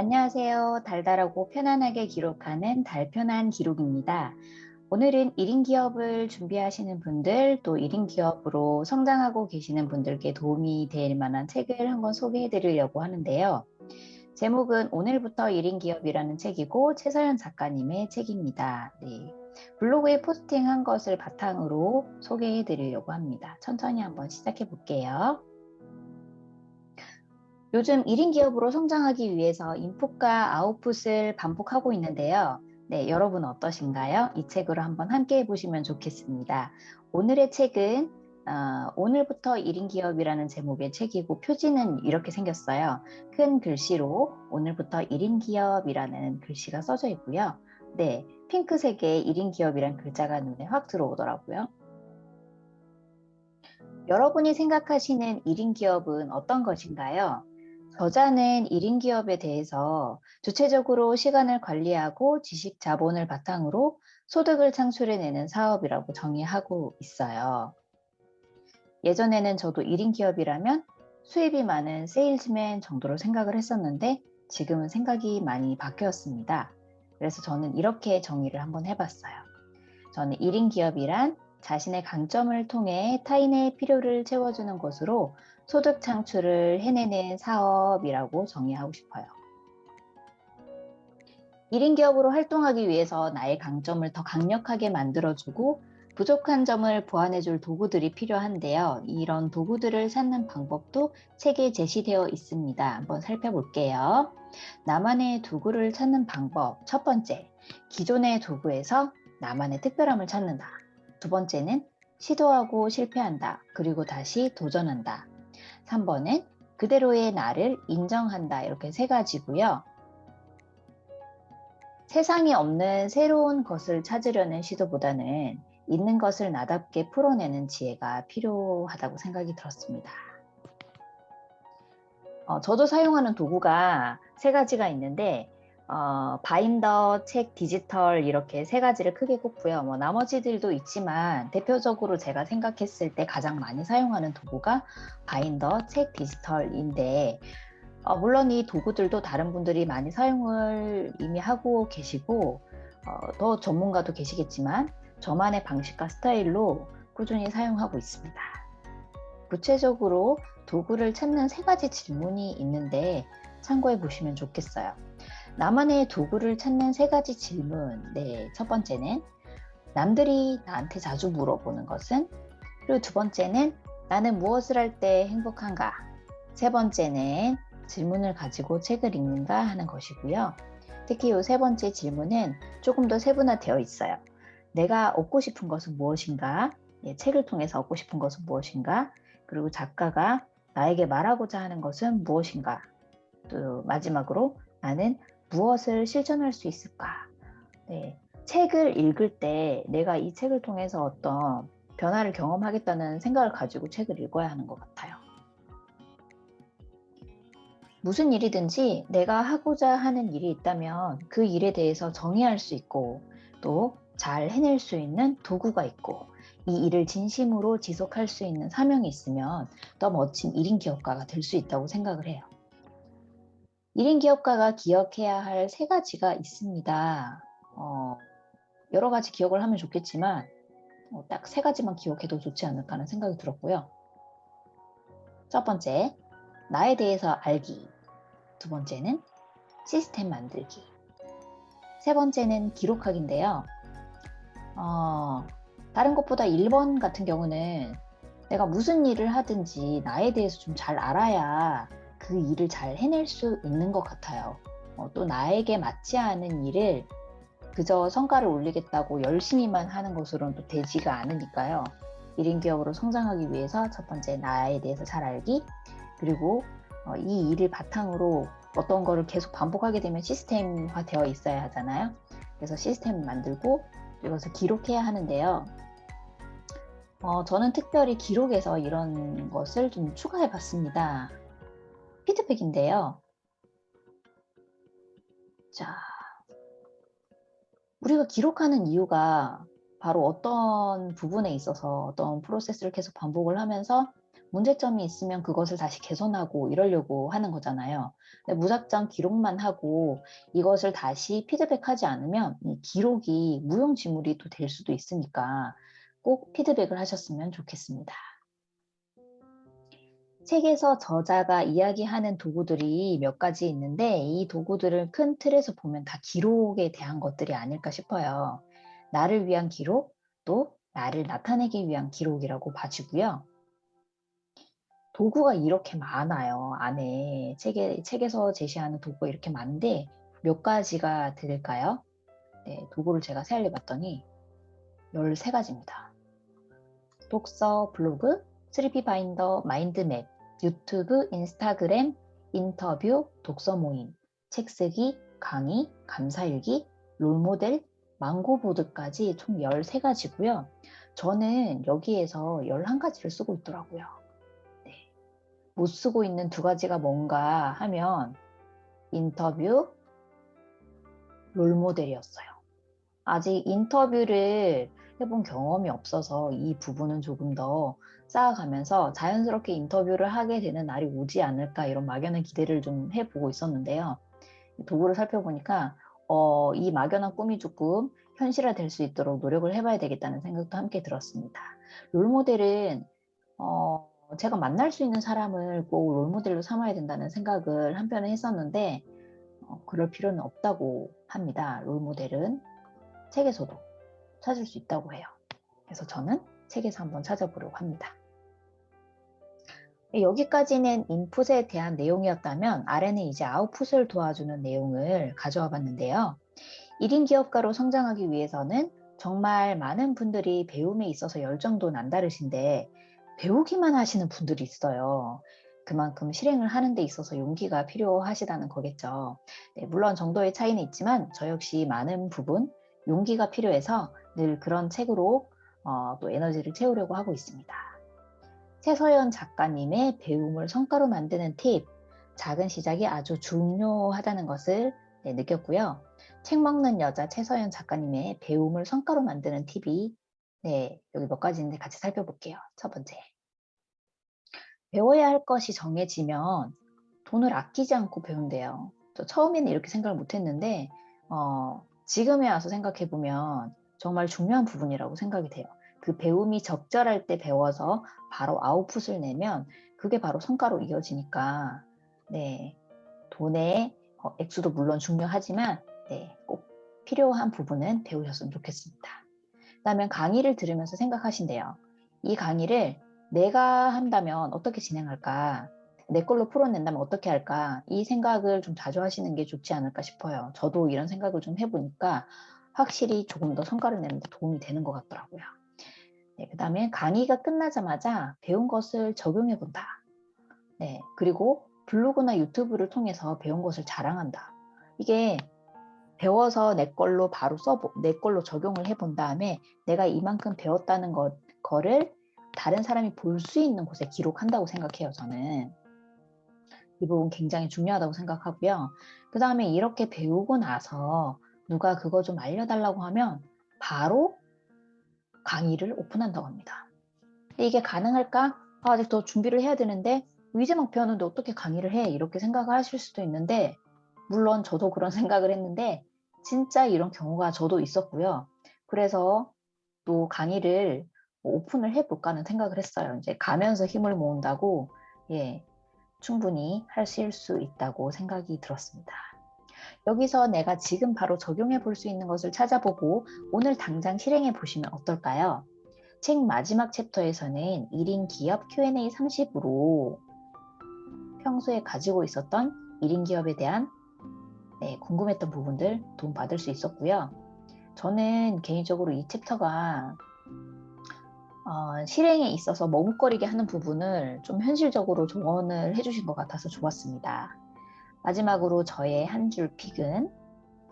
안녕하세요. 달달하고 편안하게 기록하는 달편한 기록입니다. 오늘은 1인 기업을 준비하시는 분들, 또 1인 기업으로 성장하고 계시는 분들께 도움이 될 만한 책을 한 권 소개해 드리려고 하는데요. 제목은 오늘부터 1인 기업이라는 책이고 최서연 작가님의 책입니다. 네. 블로그에 포스팅한 것을 바탕으로 소개해 드리려고 합니다. 천천히 한번 시작해 볼게요. 요즘 1인 기업으로 성장하기 위해서 인풋과 아웃풋을 반복하고 있는데요. 네, 여러분 어떠신가요? 이 책으로 한번 함께 해보시면 좋겠습니다. 오늘의 책은 오늘부터 1인 기업이라는 제목의 책이고 표지는 이렇게 생겼어요. 큰 글씨로 오늘부터 1인 기업이라는 글씨가 써져 있고요. 네, 핑크색의 1인 기업이란 글자가 눈에 확 들어오더라고요. 여러분이 생각하시는 1인 기업은 어떤 것인가요? 저자는 1인 기업에 대해서 주체적으로 시간을 관리하고 지식 자본을 바탕으로 소득을 창출해내는 사업이라고 정의하고 있어요. 예전에는 저도 1인 기업이라면 수입이 많은 세일즈맨 정도로 생각을 했었는데 지금은 생각이 많이 바뀌었습니다. 그래서 저는 이렇게 정의를 한번 해봤어요. 저는 1인 기업이란 자신의 강점을 통해 타인의 필요를 채워주는 것으로 소득 창출을 해내는 사업이라고 정의하고 싶어요. 1인 기업으로 활동하기 위해서 나의 강점을 더 강력하게 만들어주고 부족한 점을 보완해줄 도구들이 필요한데요. 이런 도구들을 찾는 방법도 책에 제시되어 있습니다. 한번 살펴볼게요. 나만의 도구를 찾는 방법. 첫 번째, 기존의 도구에서 나만의 특별함을 찾는다. 두 번째는 시도하고 실패한다. 그리고 다시 도전한다. 3번은 그대로의 나를 인정한다. 이렇게 세 가지고요. 세상에 없는 새로운 것을 찾으려는 시도보다는 있는 것을 나답게 풀어내는 지혜가 필요하다고 생각이 들었습니다. 저도 사용하는 도구가 세 가지가 있는데 바인더, 책, 디지털 이렇게 세 가지를 크게 꼽고요. 뭐 나머지들도 있지만 대표적으로 제가 생각했을 때 가장 많이 사용하는 도구가 바인더, 책, 디지털인데 물론 이 도구들도 다른 분들이 많이 사용을 이미 하고 계시고 더 전문가도 계시겠지만 저만의 방식과 스타일로 꾸준히 사용하고 있습니다. 구체적으로 도구를 찾는 세 가지 질문이 있는데 참고해 보시면 좋겠어요. 나만의 도구를 찾는 세 가지 질문. 네, 첫 번째는 남들이 나한테 자주 물어보는 것은? 그리고 두 번째는 나는 무엇을 할 때 행복한가? 세 번째는 질문을 가지고 책을 읽는가 하는 것이고요. 특히 이 세 번째 질문은 조금 더 세분화되어 있어요. 내가 얻고 싶은 것은 무엇인가? 예, 책을 통해서 얻고 싶은 것은 무엇인가? 그리고 작가가 나에게 말하고자 하는 것은 무엇인가? 또 마지막으로 나는 무엇을 실천할 수 있을까? 네, 책을 읽을 때 내가 이 책을 통해서 어떤 변화를 경험하겠다는 생각을 가지고 책을 읽어야 하는 것 같아요. 무슨 일이든지 내가 하고자 하는 일이 있다면 그 일에 대해서 정의할 수 있고 또 잘 해낼 수 있는 도구가 있고 이 일을 진심으로 지속할 수 있는 사명이 있으면 더 멋진 1인 기업가가 될 수 있다고 생각을 해요. 1인 기업가가 기억해야 할 세 가지가 있습니다. 여러 가지 기억을 하면 좋겠지만 딱 세 가지만 기억해도 좋지 않을까 하는 생각이 들었고요. 첫 번째, 나에 대해서 알기. 두 번째는 시스템 만들기. 세 번째는 기록하기인데요. 다른 것보다 1번 같은 경우는 내가 무슨 일을 하든지 나에 대해서 좀 잘 알아야 그 일을 잘 해낼 수 있는 것 같아요. 또 나에게 맞지 않은 일을 그저 성과를 올리겠다고 열심히만 하는 것으로는 또 되지가 않으니까요. 1인 기업으로 성장하기 위해서 첫 번째 나에 대해서 잘 알기, 그리고 이 일을 바탕으로 어떤 거를 계속 반복하게 되면 시스템화 되어 있어야 하잖아요. 그래서 시스템을 만들고 이것을 기록해야 하는데요. 저는 특별히 기록에서 이런 것을 좀 추가해 봤습니다. 피드백인데요. 자, 우리가 기록하는 이유가 바로 어떤 부분에 있어서 어떤 프로세스를 계속 반복을 하면서 문제점이 있으면 그것을 다시 개선하고 이러려고 하는 거잖아요. 근데 무작정 기록만 하고 이것을 다시 피드백하지 않으면 이 기록이 무용지물이 또 될 수도 있으니까 꼭 피드백을 하셨으면 좋겠습니다. 책에서 저자가 이야기하는 도구들이 몇 가지 있는데 이 도구들을 큰 틀에서 보면 다 기록에 대한 것들이 아닐까 싶어요. 나를 위한 기록, 또 나를 나타내기 위한 기록이라고 봐지고요. 도구가 이렇게 많아요. 안에 책에서 제시하는 도구가 이렇게 많은데 몇 가지가 될까요? 네, 도구를 제가 세알려 봤더니 13가지입니다. 독서, 블로그, 3P 바인더, 마인드맵, 유튜브, 인스타그램, 인터뷰, 독서 모임, 책 쓰기, 강의, 감사일기, 롤모델, 망고보드까지 총 13가지고요. 저는 여기에서 11가지를 쓰고 있더라고요. 네. 못 쓰고 있는 2가지가 뭔가 하면 인터뷰, 롤모델이었어요. 아직 인터뷰를 해본 경험이 없어서 이 부분은 조금 더 쌓아가면서 자연스럽게 인터뷰를 하게 되는 날이 오지 않을까 이런 막연한 기대를 좀 해보고 있었는데요. 도구를 살펴보니까 이 막연한 꿈이 조금 현실화될 수 있도록 노력을 해봐야 되겠다는 생각도 함께 들었습니다. 롤모델은 제가 만날 수 있는 사람을 꼭 롤모델로 삼아야 된다는 생각을 한편에 했었는데 그럴 필요는 없다고 합니다. 롤모델은 책에서도 찾을 수 있다고 해요. 그래서 저는 책에서 한번 찾아보려고 합니다. 여기까지는 인풋에 대한 내용이었다면 아래는 이제 아웃풋을 도와주는 내용을 가져와 봤는데요. 1인 기업가로 성장하기 위해서는 정말 많은 분들이 배움에 있어서 열정도 남다르신데 배우기만 하시는 분들이 있어요. 그만큼 실행을 하는 데 있어서 용기가 필요하시다는 거겠죠. 네, 물론 정도의 차이는 있지만 저 역시 많은 부분 용기가 필요해서 늘 그런 책으로 또 에너지를 채우려고 하고 있습니다. 최서연 작가님의 배움을 성과로 만드는 팁, 작은 시작이 아주 중요하다는 것을 느꼈고요. 책 먹는 여자 최서연 작가님의 배움을 성과로 만드는 팁이 여기 몇 가지 있는데 같이 살펴볼게요. 첫 번째, 배워야 할 것이 정해지면 돈을 아끼지 않고 배운대요. 저 처음에는 이렇게 생각을 못했는데 지금에 와서 생각해 보면 정말 중요한 부분이라고 생각이 돼요. 그 배움이 적절할 때 배워서 바로 아웃풋을 내면 그게 바로 성과로 이어지니까 돈의 액수도 물론 중요하지만 꼭 필요한 부분은 배우셨으면 좋겠습니다. 그다음에 강의를 들으면서 생각하신대요. 이 강의를 내가 한다면 어떻게 진행할까? 내 걸로 풀어낸다면 어떻게 할까? 이 생각을 좀 자주 하시는 게 좋지 않을까 싶어요. 저도 이런 생각을 좀 해보니까 확실히 조금 더 성과를 내는 데 도움이 되는 것 같더라고요. 그다음에 강의가 끝나자마자 배운 것을 적용해 본다. 그리고 블로그나 유튜브를 통해서 배운 것을 자랑한다. 이게 배워서 내 걸로 바로 내 걸로 적용을 해본 다음에 내가 이만큼 배웠다는 거를 다른 사람이 볼 수 있는 곳에 기록한다고 생각해요, 저는. 이 부분 굉장히 중요하다고 생각하고요. 그 다음에 이렇게 배우고 나서 누가 그거 좀 알려달라고 하면 바로 강의를 오픈한다고 합니다. 이게 가능할까? 아직 더 준비를 해야 되는데 이제 막 배웠는데 어떻게 강의를 해? 이렇게 생각을 하실 수도 있는데 물론 저도 그런 생각을 했는데 진짜 이런 경우가 저도 있었고요. 그래서 또 강의를 오픈을 해볼까 하는 생각을 했어요. 이제 가면서 힘을 모은다고 충분히 하실 수 있다고 생각이 들었습니다. 여기서 내가 지금 바로 적용해 볼 수 있는 것을 찾아보고 오늘 당장 실행해 보시면 어떨까요? 책 마지막 챕터에서는 1인 기업 Q&A 30으로 평소에 가지고 있었던 1인 기업에 대한 궁금했던 부분들 도움받을 수 있었고요. 저는 개인적으로 이 챕터가 실행에 있어서 머뭇거리게 하는 부분을 좀 현실적으로 조언을 해주신 것 같아서 좋았습니다. 마지막으로 저의 한 줄 픽은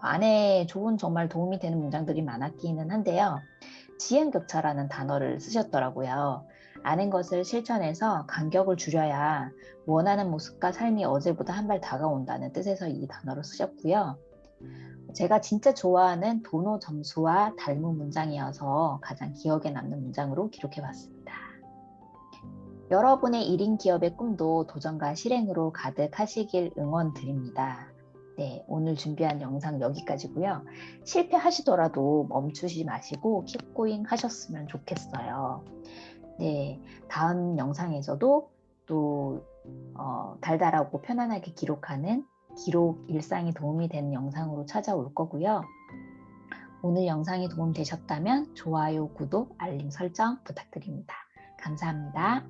안에 좋은 정말 도움이 되는 문장들이 많았기는 한데요. 지연격차라는 단어를 쓰셨더라고요. 아는 것을 실천해서 간격을 줄여야 원하는 모습과 삶이 어제보다 한 발 다가온다는 뜻에서 이 단어를 쓰셨고요. 제가 진짜 좋아하는 도노 점수와 닮은 문장이어서 가장 기억에 남는 문장으로 기록해 봤습니다. 여러분의 1인 기업의 꿈도 도전과 실행으로 가득하시길 응원드립니다. 네, 오늘 준비한 영상 여기까지고요. 실패하시더라도 멈추지 마시고 킵고잉 하셨으면 좋겠어요. 네, 다음 영상에서도 또 달달하고 편안하게 기록하는 기록 일상이 도움이 되는 영상으로 찾아올 거고요. 오늘 영상이 도움되셨다면 좋아요, 구독, 알림 설정 부탁드립니다. 감사합니다.